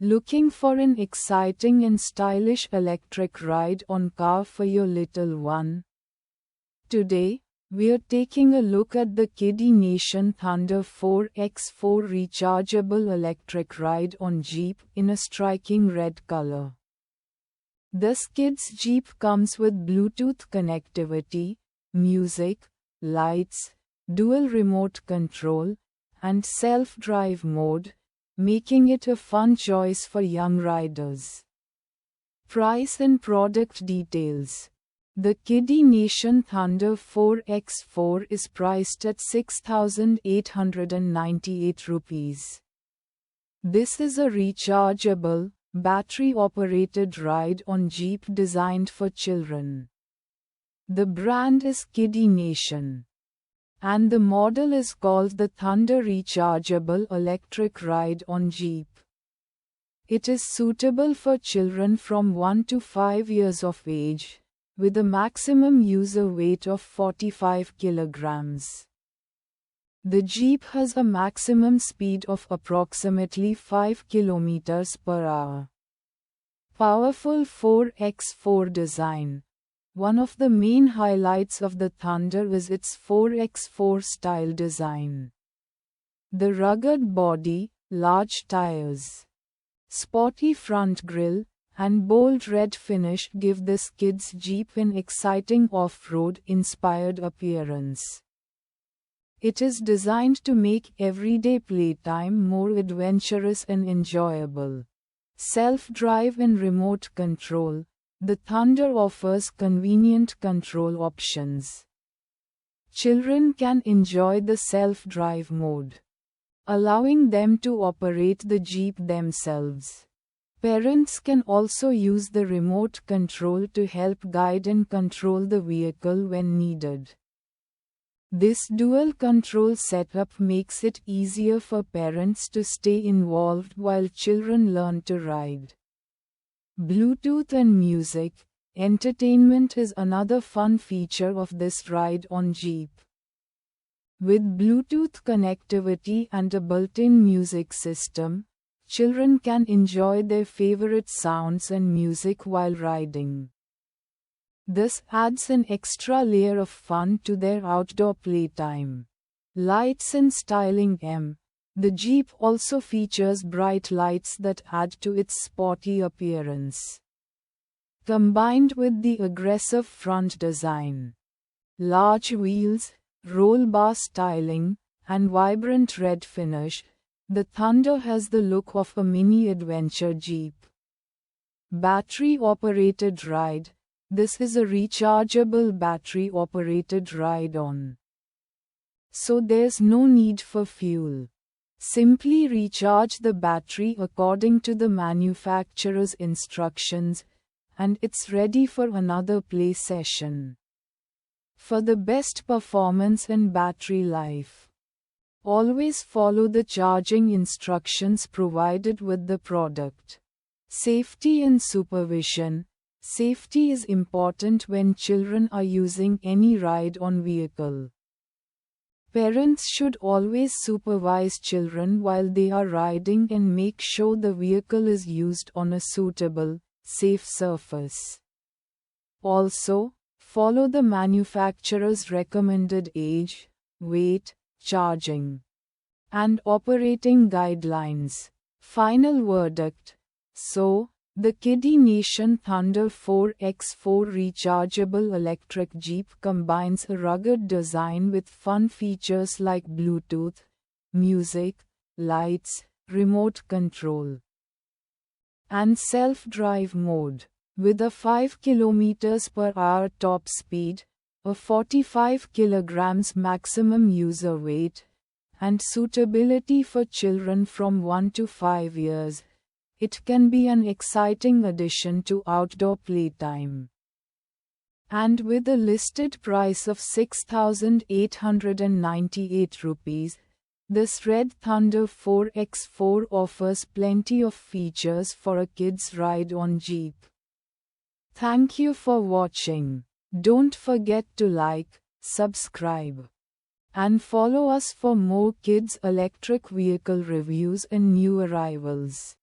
Looking for an exciting and stylish electric ride-on car for your little one? Today, we're taking a look at the Kiddy Nation Thunder 4x4 rechargeable electric ride-on Jeep in a striking red color. This kid's Jeep comes with Bluetooth connectivity, music, lights, dual remote control, and self-drive mode, making it a fun choice for young riders. Price and product details. The Kiddy Nation Thunder 4x4 is priced at ₹6,898. This is a rechargeable, battery-operated ride-on Jeep designed for children. The brand is Kiddy Nation, and the model is called the Thunder Rechargeable Electric Ride-on Jeep. It is suitable for children from 1 to 5 years of age, with a maximum user weight of 45 kilograms. The Jeep has a maximum speed of approximately 5 kilometers per hour. Powerful 4x4 design. One of the main highlights of the Thunder is its 4x4 style design. The rugged body, large tires, sporty front grille, and bold red finish give this kid's Jeep an exciting off-road inspired appearance. It is designed to make everyday playtime more adventurous and enjoyable. Self-drive and remote control. The Thunder offers convenient control options. Children can enjoy the self-drive mode, allowing them to operate the Jeep themselves. Parents can also use the remote control to help guide and control the vehicle when needed. This dual control setup makes it easier for parents to stay involved while children learn to ride. Bluetooth and music entertainment is another fun feature of this ride-on Jeep. With Bluetooth connectivity and a built-in music system, children can enjoy their favorite sounds and music while riding. This adds an extra layer of fun to their outdoor playtime. Lights and styling. The Jeep also features bright lights that add to its sporty appearance. Combined with the aggressive front design, large wheels, roll bar styling, and vibrant red finish, the Thunder has the look of a mini adventure Jeep. Battery-operated ride. This is a rechargeable battery-operated ride-on, so there's no need for fuel. Simply recharge the battery according to the manufacturer's instructions, and it's ready for another play session. For the best performance and battery life, always follow the charging instructions provided with the product. Safety and supervision. Safety is important when children are using any ride-on vehicle. Parents should always supervise children while they are riding and make sure the vehicle is used on a suitable, safe surface. Also, follow the manufacturer's recommended age, weight, charging, and operating guidelines. Final verdict. So, the Kiddy Nation Thunder 4x4 rechargeable electric Jeep combines a rugged design with fun features like Bluetooth, music, lights, remote control, and self-drive mode. With a 5 km per hour top speed, a 45 kg maximum user weight, and suitability for children from 1 to 5 years, it can be an exciting addition to outdoor playtime. And with a listed price of ₹6,898, this red Thunder 4x4 offers plenty of features for a kid's ride-on Jeep. Thank you for watching. Don't forget to like, subscribe, and follow us for more kids' electric vehicle reviews and new arrivals.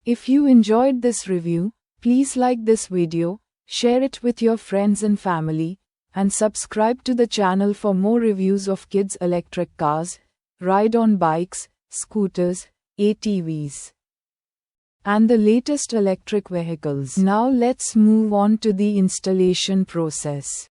If you enjoyed this review, please like this video, share it with your friends and family, and subscribe to the channel for more reviews of kids' electric cars, ride-on bikes, scooters, ATVs, and the latest electric vehicles. Now let's move on to the installation process.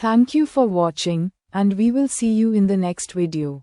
Thank you for watching, and we will see you in the next video.